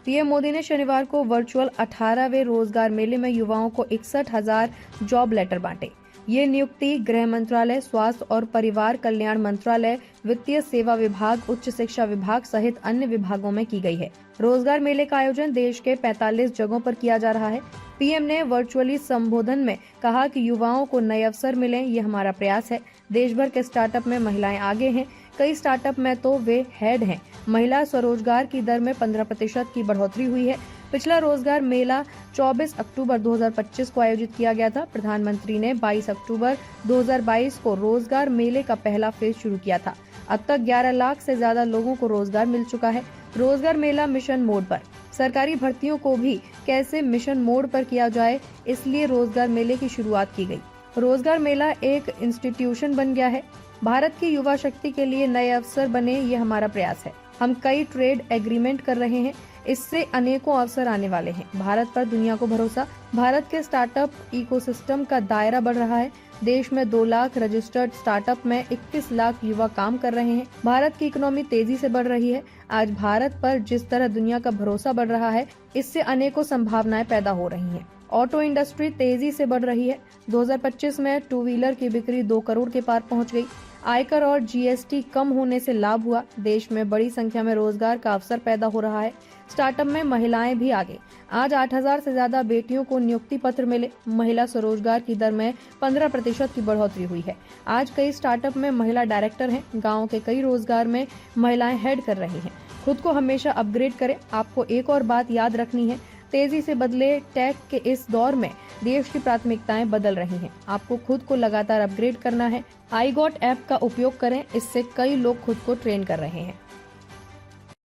PM Modi ने शनिवार को वर्चुअल 18वें रोजगार मेले में युवाओं को 61,000 जॉब लेटर बांटे। ये नियुक्ति गृह मंत्रालय, स्वास्थ्य और परिवार कल्याण मंत्रालय, वित्तीय सेवा विभाग, उच्च शिक्षा विभाग सहित अन्य विभागों में की गई है। रोजगार मेले का आयोजन देश के 45 जगहों पर किया जा रहा है। पीएम ने वर्चुअली संबोधन में कहा कि युवाओं को नए अवसर मिले, ये हमारा प्रयास है। देश भर के स्टार्टअप में महिलाएं आगे हैं। कई स्टार्टअप में तो वे हेड हैं। महिला स्वरोजगार की दर में 15% की बढ़ोतरी हुई है। पिछला रोजगार मेला 24 अक्टूबर 2025 को आयोजित किया गया था। प्रधानमंत्री ने 22 अक्टूबर 2022 को रोजगार मेले का पहला फेज शुरू किया था। अब तक 11 लाख से ज्यादा लोगों को रोजगार मिल चुका है। रोजगार मेला मिशन मोड पर। सरकारी भर्तियों को भी कैसे मिशन मोड पर किया जाए, इसलिए रोजगार मेले की शुरुआत की गई। रोजगार मेला एक इंस्टीट्यूशन बन गया है। भारत की युवा शक्ति के लिए नए अवसर बने, ये हमारा प्रयास है। हम कई ट्रेड एग्रीमेंट कर रहे हैं, इससे अनेकों अवसर आने वाले हैं। भारत पर दुनिया को भरोसा। भारत के स्टार्टअप इकोसिस्टम का दायरा बढ़ रहा है। देश में 2 लाख रजिस्टर्ड स्टार्टअप में 21 लाख युवा काम कर रहे हैं। भारत की इकोनॉमी तेजी से बढ़ रही है। आज भारत पर जिस तरह दुनिया का भरोसा बढ़ रहा है, इससे अनेकों संभावनाएं पैदा हो रही हैं। ऑटो इंडस्ट्री तेजी से बढ़ रही है। 2025 में 2 व्हीलर की बिक्री 2 करोड़ के पार पहुंच गई। आयकर और जीएसटी कम होने से लाभ हुआ। देश में बड़ी संख्या में रोजगार का अवसर पैदा हो रहा है। स्टार्टअप में महिलाएं भी आगे। आज 8,000 से ज्यादा बेटियों को नियुक्ति पत्र मिले। महिला स्वरोजगार की दर में 15% की बढ़ोतरी हुई है। आज कई स्टार्टअप में महिला डायरेक्टर हैं। गाँव के कई रोजगार में महिलाएं हेड कर रही हैं। खुद को हमेशा अपग्रेड करें। आपको एक और बात याद रखनी है, तेजी से बदले टेक के इस दौर में देश की प्राथमिकताएं बदल रही हैं। आपको खुद को लगातार अपग्रेड करना है। iGot ऐप का उपयोग करें, इससे कई लोग खुद को ट्रेन कर रहे हैं।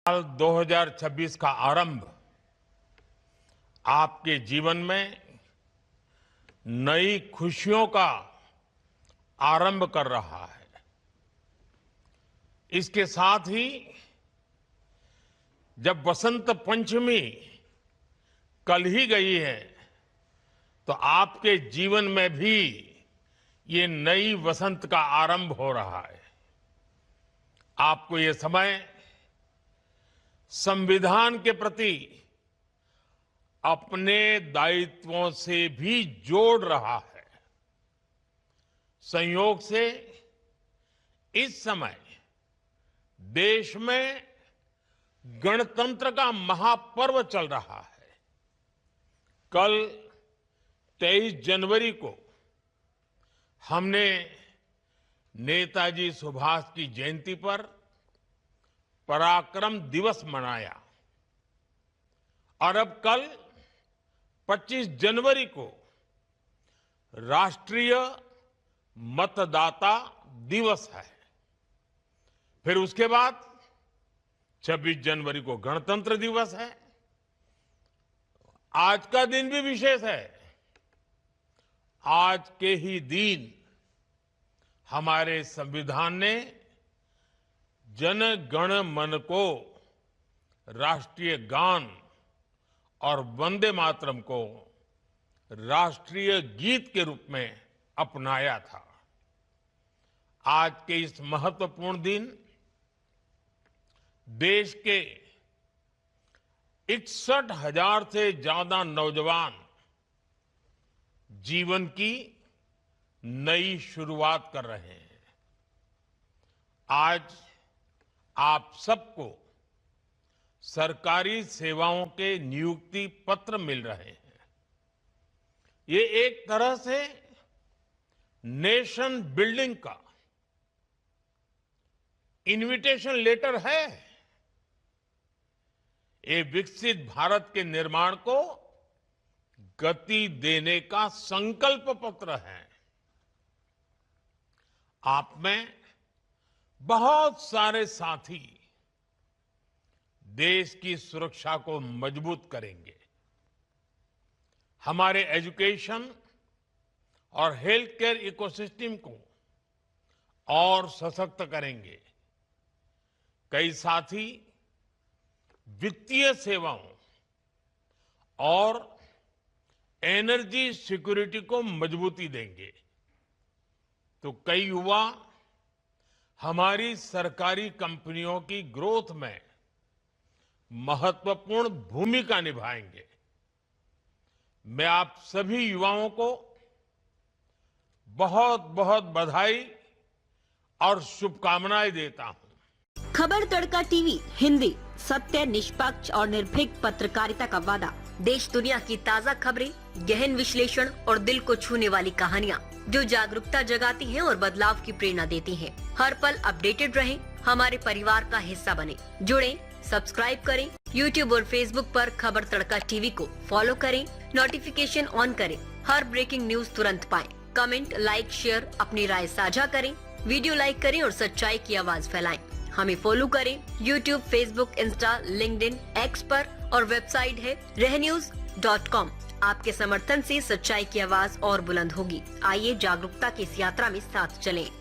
साल 2026 का आरंभ आपके जीवन में नई खुशियों का आरंभ कर रहा है। इसके साथ ही जब वसंत पंचमी कल ही गई है, तो आपके जीवन में भी ये नई वसंत का आरंभ हो रहा है। आपको ये समय संविधान के प्रति अपने दायित्वों से भी जोड़ रहा है। संयोग से इस समय देश में गणतंत्र का महापर्व चल रहा है। कल 23 जनवरी को हमने नेताजी सुभाष की जयंती पर पराक्रम दिवस मनाया और अब कल 25 जनवरी को राष्ट्रीय मतदाता दिवस है। फिर उसके बाद 26 जनवरी को गणतंत्र दिवस है। आज का दिन भी विशेष है। आज के ही दिन हमारे संविधान ने जन गण मन को राष्ट्रीय गान और वंदे मातरम को राष्ट्रीय गीत के रूप में अपनाया था। आज के इस महत्वपूर्ण दिन देश के 61,000 से ज्यादा नौजवान जीवन की नई शुरुआत कर रहे हैं। आज आप सबको सरकारी सेवाओं के नियुक्ति पत्र मिल रहे हैं। ये एक तरह से नेशन बिल्डिंग का इनविटेशन लेटर है। ये विकसित भारत के निर्माण को गति देने का संकल्प पत्र है। आप में बहुत सारे साथी देश की सुरक्षा को मजबूत करेंगे, हमारे एजुकेशन और हेल्थ केयर इकोसिस्टम को और सशक्त करेंगे। कई साथी वित्तीय सेवाओं और एनर्जी सिक्योरिटी को मजबूती देंगे, तो कई युवा हमारी सरकारी कंपनियों की ग्रोथ में महत्वपूर्ण भूमिका निभाएंगे। मैं आप सभी युवाओं को बहुत बहुत बधाई और शुभकामनाएं देता हूं। खबर तड़का टीवी हिंदी, सत्य, निष्पक्ष और निर्भीक पत्रकारिता का वादा। देश दुनिया की ताज़ा खबरें, गहन विश्लेषण और दिल को छूने वाली कहानियाँ जो जागरूकता जगाती हैं और बदलाव की प्रेरणा देती हैं। हर पल अपडेटेड रहें, हमारे परिवार का हिस्सा बने। जुड़ें, सब्सक्राइब करें। YouTube और Facebook पर खबर तड़का टीवी को फॉलो करें, नोटिफिकेशन ऑन करें, हर ब्रेकिंग न्यूज तुरंत पाएं। कमेंट, लाइक, शेयर, अपनी राय साझा करें, वीडियो लाइक करें और सच्चाई की आवाज फैलाएं। हमें फॉलो करें YouTube, Facebook, Insta, LinkedIn, x पर और वेबसाइट है रहnews.com। आपके समर्थन से सच्चाई की आवाज और बुलंद होगी। आइए जागरूकता की इस यात्रा में साथ चलें।